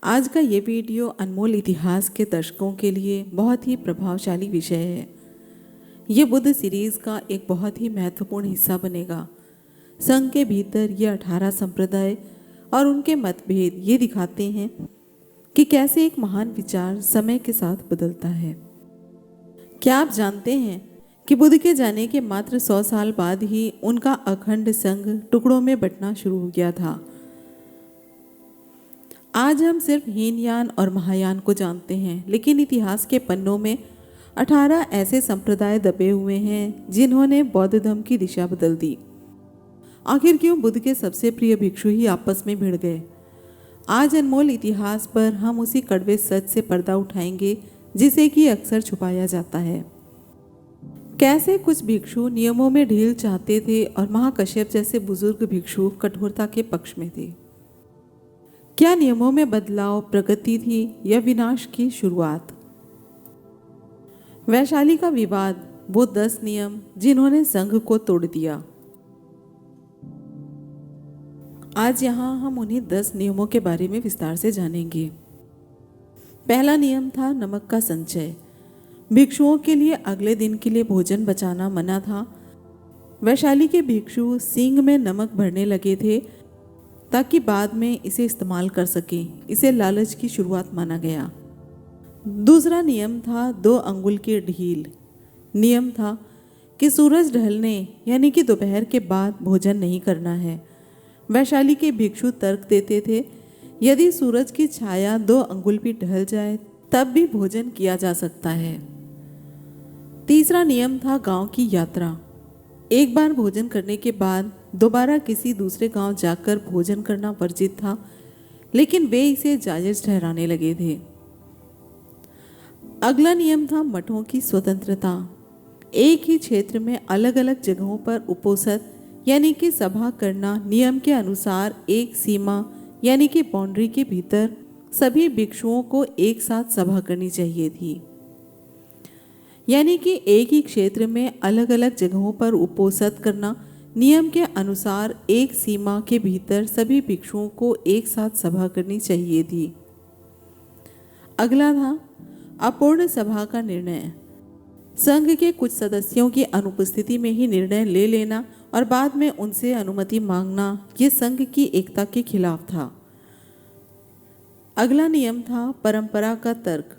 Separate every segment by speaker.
Speaker 1: आज का ये वीडियो अनमोल इतिहास के दर्शकों के लिए बहुत ही प्रभावशाली विषय है। ये बुद्ध सीरीज का एक बहुत ही महत्वपूर्ण हिस्सा बनेगा। संघ के भीतर ये 18 संप्रदाय और उनके मतभेद ये दिखाते हैं कि कैसे एक महान विचार समय के साथ बदलता है। क्या आप जानते हैं कि बुद्ध के जाने के मात्र 100 साल बाद ही उनका अखंड संघ टुकड़ों में बंटना शुरू हो गया था। आज हम सिर्फ हीनयान और महायान को जानते हैं, लेकिन इतिहास के पन्नों में 18 ऐसे संप्रदाय दबे हुए हैं जिन्होंने बौद्ध धर्म की दिशा बदल दी। आखिर क्यों बुद्ध के सबसे प्रिय भिक्षु ही आपस में भिड़ गए? आज अनमोल इतिहास पर हम उसी कड़वे सच से पर्दा उठाएंगे जिसे कि अक्सर छुपाया जाता है। कैसे कुछ भिक्षु नियमों में ढील चाहते थे और महाकश्यप जैसे बुजुर्ग भिक्षु कठोरता के पक्ष में थे। क्या नियमों में बदलाव प्रगति थी या विनाश की शुरुआत? वैशाली का विवाद, वो 10 नियम जिन्होंने संघ को तोड़ दिया। आज यहाँ हम उन्हीं 10 नियमों के बारे में विस्तार से जानेंगे। पहला नियम था नमक का संचय। भिक्षुओं के लिए अगले दिन के लिए भोजन बचाना मना था। वैशाली के भिक्षु सींग में नमक भरने लगे थे ताकि बाद में इसे इस्तेमाल कर सकें। इसे लालच की शुरुआत माना गया। दूसरा नियम था 2 अंगुल की ढील। नियम था कि सूरज ढलने यानी कि दोपहर के बाद भोजन नहीं करना है। वैशाली के भिक्षु तर्क देते थे, यदि सूरज की छाया 2 अंगुल भी ढल जाए तब भी भोजन किया जा सकता है। तीसरा नियम था गांव की यात्रा। एक बार भोजन करने के बाद दोबारा किसी दूसरे गांव जाकर भोजन करना वर्जित था, लेकिन वे इसे जायज ठहराने लगे थे। अगला नियम था मठों की स्वतंत्रता। एक ही क्षेत्र में अलग अलग जगहों पर उपोषद यानी कि सभा करना, नियम के अनुसार एक सीमा यानी कि बाउंड्री के भीतर सभी भिक्षुओं को एक साथ सभा करनी चाहिए थी। यानी कि एक ही क्षेत्र में अलग अलग जगहों पर उपोषद करना, नियम के अनुसार एक सीमा के भीतर सभी भिक्षुओं को एक साथ सभा करनी चाहिए थी। अगला था अपूर्ण सभा का निर्णय। संघ के कुछ सदस्यों की अनुपस्थिति में ही निर्णय ले लेना और बाद में उनसे अनुमति मांगना, ये संघ की एकता के खिलाफ था। अगला नियम था परंपरा का तर्क।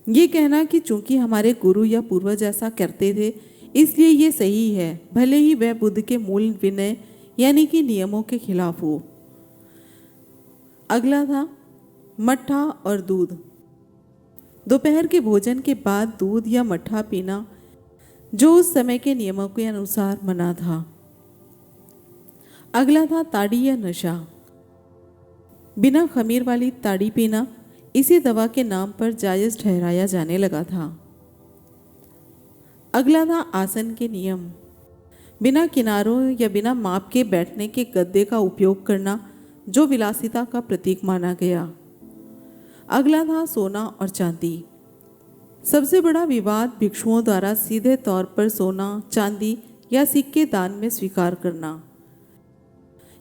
Speaker 1: ये कहना कि चूंकि हमारे गुरु या पूर्वज ऐसा करते थे इसलिए ये सही है, भले ही वह बुद्ध के मूल विनय यानी कि नियमों के खिलाफ हो। अगला था मट्ठा और दूध। दोपहर के भोजन के बाद दूध या मट्ठा पीना जो उस समय के नियमों के अनुसार मना था। अगला था ताड़ी या नशा। बिना खमीर वाली ताड़ी पीना इसी दवा के नाम पर जायज ठहराया जाने लगा था। अगला था आसन के नियम। बिना किनारों या बिना माप के बैठने के गद्दे का उपयोग करना जो विलासिता का प्रतीक माना गया। अगला था सोना और चांदी। सबसे बड़ा विवाद भिक्षुओं द्वारा सीधे तौर पर सोना, चांदी या सिक्के दान में स्वीकार करना।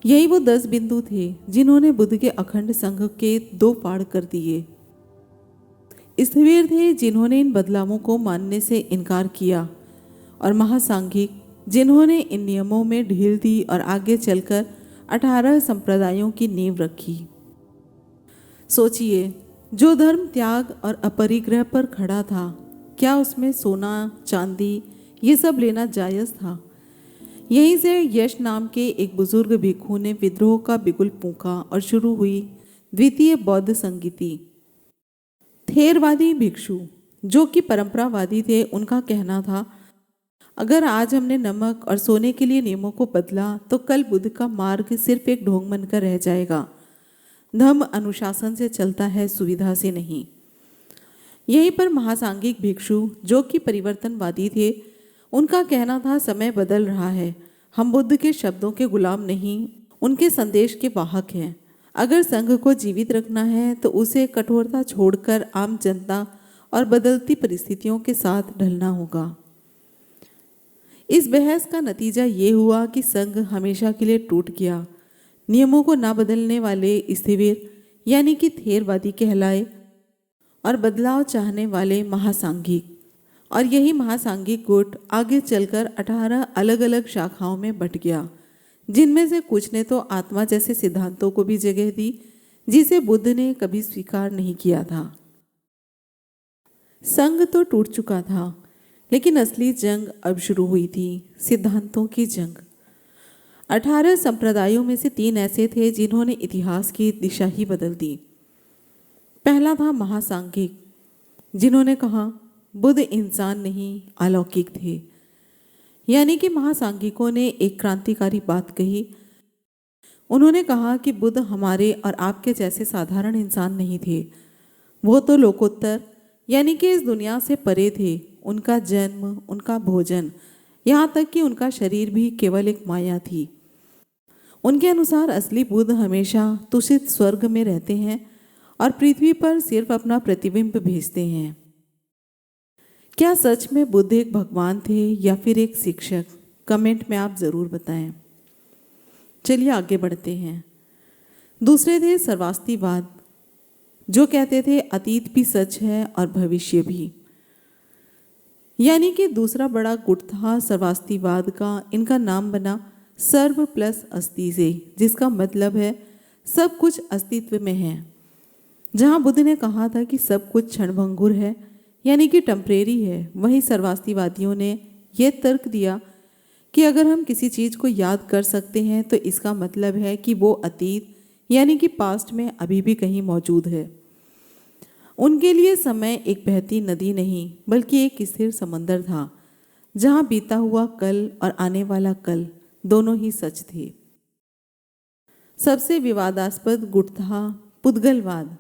Speaker 1: यही वो 10 बिंदु थे जिन्होंने बुद्ध के अखंड संघ के 2 फाड़ कर दिए। स्थविर थे जिन्होंने इन बदलावों को मानने से इनकार किया, और महासांघिक जिन्होंने इन नियमों में ढील दी और आगे चलकर 18 संप्रदायों की नींव रखी। सोचिए, जो धर्म त्याग और अपरिग्रह पर खड़ा था, क्या उसमें सोना, चांदी ये सब लेना जायज था? यहीं से यश नाम के एक बुजुर्ग भिक्षु ने विद्रोह का बिगुल फूंका और शुरू हुई द्वितीय बौद्ध संगीति। थेरवादी भिक्षु जो कि परंपरावादी थे, उनका कहना था, अगर आज हमने नमक और सोने के लिए नियमों को बदला तो कल बुद्ध का मार्ग सिर्फ एक ढोंग बनकर रह जाएगा। धर्म अनुशासन से चलता है, सुविधा से नहीं। यहीं पर महासांघिक भिक्षु जो कि परिवर्तनवादी थे, उनका कहना था, समय बदल रहा है, हम बुद्ध के शब्दों के गुलाम नहीं, उनके संदेश के वाहक हैं। अगर संघ को जीवित रखना है तो उसे कठोरता छोड़कर आम जनता और बदलती परिस्थितियों के साथ ढलना होगा। इस बहस का नतीजा ये हुआ कि संघ हमेशा के लिए टूट गया। नियमों को ना बदलने वाले स्थविर यानी कि थेरवादी कहलाए, और बदलाव चाहने वाले महासांघिक। और यही महासांघिक गुट आगे चलकर 18 अलग अलग शाखाओं में बंट गया, जिनमें से कुछ ने तो आत्मा जैसे सिद्धांतों को भी जगह दी, जिसे बुद्ध ने कभी स्वीकार नहीं किया था। संघ तो टूट चुका था, लेकिन असली जंग अब शुरू हुई थी, सिद्धांतों की जंग। 18 संप्रदायों में से 3 ऐसे थे जिन्होंने इतिहास की दिशा ही बदल दी। पहला था महासांघिक, जिन्होंने कहा बुद्ध इंसान नहीं अलौकिक थे। यानी कि महासांघिकों ने एक क्रांतिकारी बात कही। उन्होंने कहा कि बुद्ध हमारे और आपके जैसे साधारण इंसान नहीं थे, वो तो लोकोत्तर यानी कि इस दुनिया से परे थे। उनका जन्म, उनका भोजन, यहाँ तक कि उनका शरीर भी केवल एक माया थी। उनके अनुसार असली बुद्ध हमेशा तुषित स्वर्ग में रहते हैं और पृथ्वी पर सिर्फ अपना प्रतिबिंब भेजते हैं। क्या सच में बुद्ध एक भगवान थे या फिर एक शिक्षक? कमेंट में आप ज़रूर बताएं। चलिए आगे बढ़ते हैं। दूसरे थे सर्वास्तिवाद, जो कहते थे अतीत भी सच है और भविष्य भी। यानी कि दूसरा बड़ा गुट था सर्वास्तिवाद का। इनका नाम बना सर्व प्लस अस्ति से, जिसका मतलब है सब कुछ अस्तित्व में है। जहाँ बुद्ध ने कहा था कि सब कुछ क्षणभंगुर है, यानी कि टेम्परेरी है, वहीं सर्वास्तिवादियों ने यह तर्क दिया कि अगर हम किसी चीज़ को याद कर सकते हैं तो इसका मतलब है कि वो अतीत यानी कि पास्ट में अभी भी कहीं मौजूद है। उनके लिए समय एक बहती नदी नहीं बल्कि एक स्थिर समंदर था, जहाँ बीता हुआ कल और आने वाला कल दोनों ही सच थे। सबसे विवादास्पद गुट था पुद्गलवाद।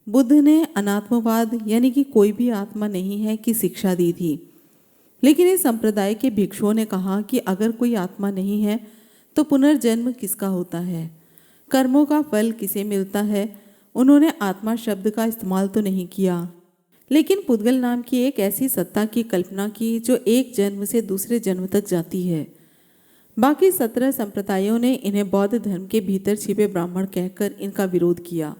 Speaker 1: बुद्ध ने अनात्मवाद यानी कि कोई भी आत्मा नहीं है की शिक्षा दी थी, लेकिन इस संप्रदाय के भिक्षुओं ने कहा कि अगर कोई आत्मा नहीं है तो पुनर्जन्म किसका होता है, कर्मों का फल किसे मिलता है। उन्होंने आत्मा शब्द का इस्तेमाल तो नहीं किया, लेकिन पुद्गल नाम की एक ऐसी सत्ता की कल्पना की जो एक जन्म से दूसरे जन्म तक जाती है। बाकी 17 संप्रदायों ने इन्हें बौद्ध धर्म के भीतर छिपे ब्राह्मण कहकर इनका विरोध किया।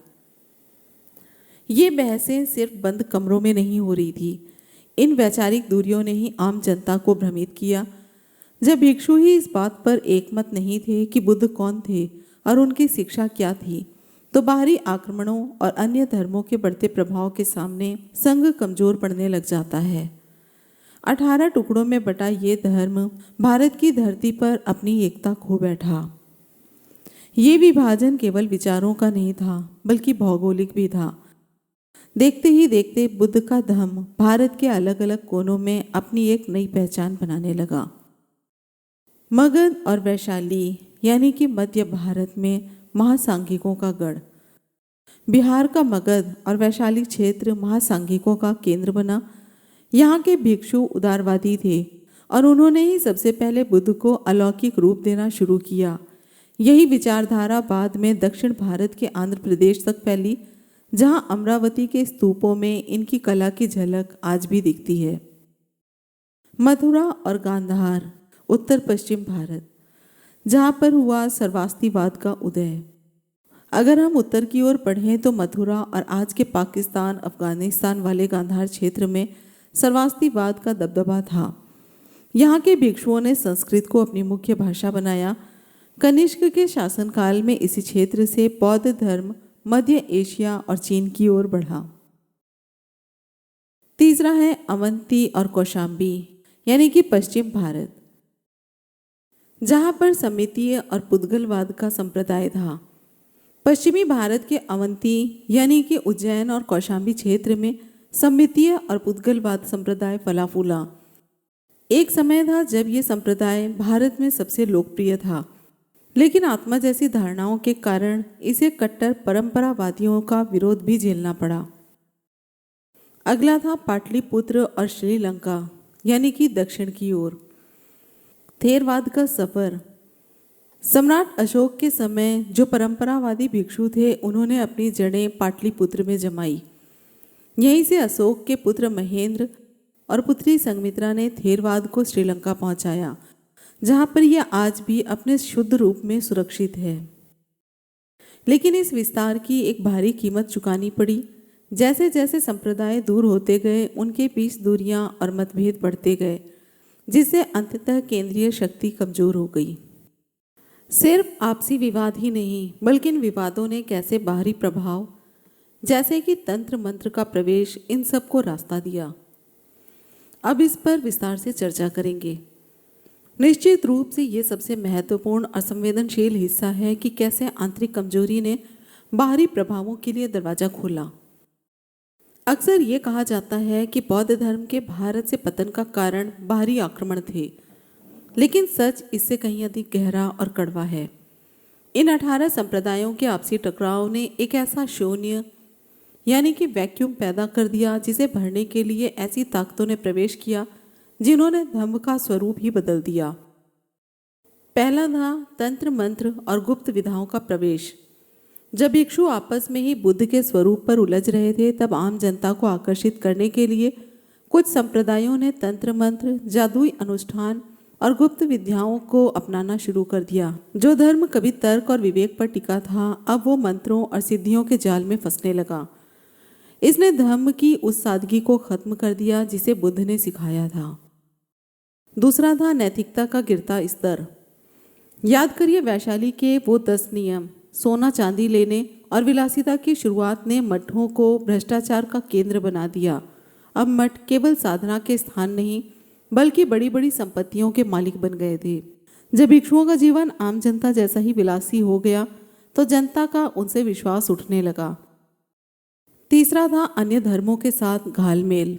Speaker 1: ये बहसें सिर्फ बंद कमरों में नहीं हो रही थी, इन वैचारिक दूरियों ने ही आम जनता को भ्रमित किया। जब भिक्षु ही इस बात पर एकमत नहीं थे कि बुद्ध कौन थे और उनकी शिक्षा क्या थी, तो बाहरी आक्रमणों और अन्य धर्मों के बढ़ते प्रभाव के सामने संघ कमजोर पड़ने लग जाता है। 18 टुकड़ों में बटा ये धर्म भारत की धरती पर अपनी एकता खो बैठा। ये विभाजन केवल विचारों का नहीं था बल्कि भौगोलिक भी था। देखते ही देखते बुद्ध का धम्म भारत के अलग अलग कोनों में अपनी एक नई पहचान बनाने लगा। मगध और वैशाली यानी कि मध्य भारत में महासांघिकों का गढ़। बिहार का मगध और वैशाली क्षेत्र महासांघिकों का केंद्र बना। यहाँ के भिक्षु उदारवादी थे और उन्होंने ही सबसे पहले बुद्ध को अलौकिक रूप देना शुरू किया। यही विचारधारा बाद में दक्षिण भारत के आंध्र प्रदेश तक फैली, जहाँ अमरावती के स्तूपों में इनकी कला की झलक आज भी दिखती है। मथुरा और गांधार उत्तर पश्चिम भारत, जहाँ पर हुआ सर्वास्तिवाद का उदय। अगर हम उत्तर की ओर पढ़ें तो मथुरा और आज के पाकिस्तान अफगानिस्तान वाले गांधार क्षेत्र में सर्वास्तिवाद का दबदबा था। यहाँ के भिक्षुओं ने संस्कृत को अपनी मुख्य भाषा बनाया। कनिष्क के शासनकाल में इसी क्षेत्र से बौद्ध धर्म मध्य एशिया और चीन की ओर बढ़ा। तीसरा है अवंती और कौशाम्बी यानी कि पश्चिम भारत, जहाँ पर समितीय और पुद्गलवाद का संप्रदाय था। पश्चिमी भारत के अवंती यानी कि उज्जैन और कौशाम्बी क्षेत्र में समितीय और पुद्गलवाद संप्रदाय फला फूला। एक समय था जब ये संप्रदाय भारत में सबसे लोकप्रिय था, लेकिन आत्मा जैसी धारणाओं के कारण इसे कट्टर परंपरावादियों का विरोध भी झेलना पड़ा। अगला था पाटलिपुत्र और श्रीलंका यानी कि दक्षिण की ओर। थेरवाद का सफर। सम्राट अशोक के समय जो परंपरावादी भिक्षु थे, उन्होंने अपनी जड़ें पाटलिपुत्र में जमाई। यहीं से अशोक के पुत्र महेंद्र और पुत्री संघमित्रा ने थेरवाद को श्रीलंका पहुंचाया, जहां पर यह आज भी अपने शुद्ध रूप में सुरक्षित है। लेकिन इस विस्तार की एक भारी कीमत चुकानी पड़ी। जैसे जैसे संप्रदाय दूर होते गए, उनके बीच दूरियां और मतभेद बढ़ते गए, जिससे अंततः केंद्रीय शक्ति कमजोर हो गई। सिर्फ आपसी विवाद ही नहीं, बल्कि इन विवादों ने कैसे बाहरी प्रभाव, जैसे कि तंत्र मंत्र का प्रवेश, इन सब को रास्ता दिया। अब इस पर विस्तार से चर्चा करेंगे। निश्चित रूप से ये सबसे महत्वपूर्ण और संवेदनशील हिस्सा है कि कैसे आंतरिक कमजोरी ने बाहरी प्रभावों के लिए दरवाजा खोला। अक्सर ये कहा जाता है कि बौद्ध धर्म के भारत से पतन का कारण बाहरी आक्रमण थे, लेकिन सच इससे कहीं अधिक गहरा और कड़वा है। इन 18 संप्रदायों के आपसी टकराव ने एक ऐसा शून्य यानी कि वैक्यूम पैदा कर दिया, जिसे भरने के लिए ऐसी ताकतों ने प्रवेश किया जिन्होंने धर्म का स्वरूप ही बदल दिया। पहला था तंत्र मंत्र और गुप्त विधाओं का प्रवेश। जब भिक्षु आपस में ही बुद्ध के स्वरूप पर उलझ रहे थे, तब आम जनता को आकर्षित करने के लिए कुछ संप्रदायों ने तंत्र मंत्र, जादुई अनुष्ठान और गुप्त विद्याओं को अपनाना शुरू कर दिया। जो धर्म कभी तर्क और विवेक पर टिका था, अब वो मंत्रों और सिद्धियों के जाल में फंसने लगा। इसने धर्म की उस सादगी को खत्म कर दिया जिसे बुद्ध ने सिखाया था। दूसरा था नैतिकता का गिरता स्तर। याद करिए वैशाली के वो 10 नियम। सोना चांदी लेने और विलासिता की शुरुआत ने मठों को भ्रष्टाचार का केंद्र बना दिया। अब मठ केवल साधना के स्थान नहीं, बल्कि बड़ी बड़ी संपत्तियों के मालिक बन गए थे। जब भिक्षुओं का जीवन आम जनता जैसा ही विलासी हो गया, तो जनता का उनसे विश्वास उठने लगा। तीसरा था अन्य धर्मों के साथ घालमेल।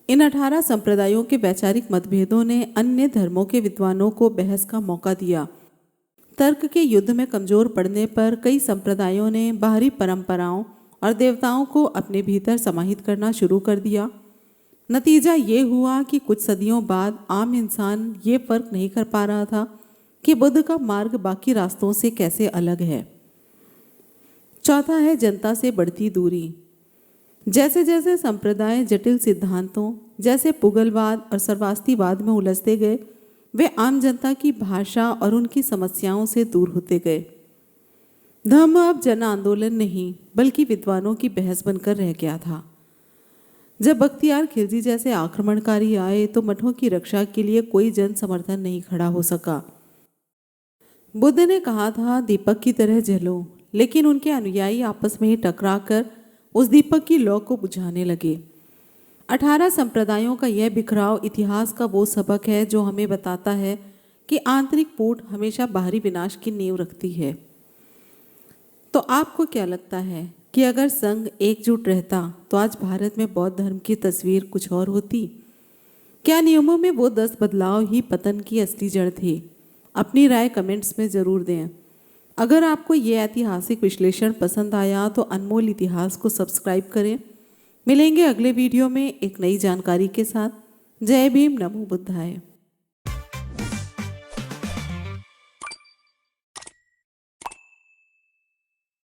Speaker 1: इन 18 संप्रदायों के वैचारिक मतभेदों ने अन्य धर्मों के विद्वानों को बहस का मौका दिया। तर्क के युद्ध में कमजोर पड़ने पर कई संप्रदायों ने बाहरी परंपराओं और देवताओं को अपने भीतर समाहित करना शुरू कर दिया। नतीजा ये हुआ कि कुछ सदियों बाद आम इंसान ये फर्क नहीं कर पा रहा था कि बुद्ध का मार्ग बाकी रास्तों से कैसे अलग है। चौथा है जनता से बढ़ती दूरी। जैसे जैसे संप्रदाय जटिल सिद्धांतों जैसे पुगलवाद और सर्वास्तिवाद में उलझते गए, वे आम जनता की भाषा और उनकी समस्याओं से दूर होते गए। धर्म अब जन आंदोलन नहीं, बल्कि विद्वानों की बहस बनकर रह गया था। जब बख्तियार खिलजी जैसे आक्रमणकारी आए, तो मठों की रक्षा के लिए कोई जन समर्थन नहीं खड़ा हो सका। बुद्ध ने कहा था, दीपक की तरह जलो, लेकिन उनके अनुयायी आपस में ही टकरा कर उस दीपक की लौ को बुझाने लगे। 18 संप्रदायों का यह बिखराव इतिहास का वो सबक है जो हमें बताता है कि आंतरिक फूट हमेशा बाहरी विनाश की नींव रखती है। तो आपको क्या लगता है कि अगर संघ एकजुट रहता तो आज भारत में बौद्ध धर्म की तस्वीर कुछ और होती? क्या नियमों में वो 10 बदलाव ही पतन की असली जड़ थे? अपनी राय कमेंट्स में ज़रूर दें। अगर आपको ये ऐतिहासिक विश्लेषण पसंद आया तो अनमोल इतिहास को सब्सक्राइब करें। मिलेंगे अगले वीडियो में एक नई जानकारी के साथ। जय भीम, नमो बुद्धाय।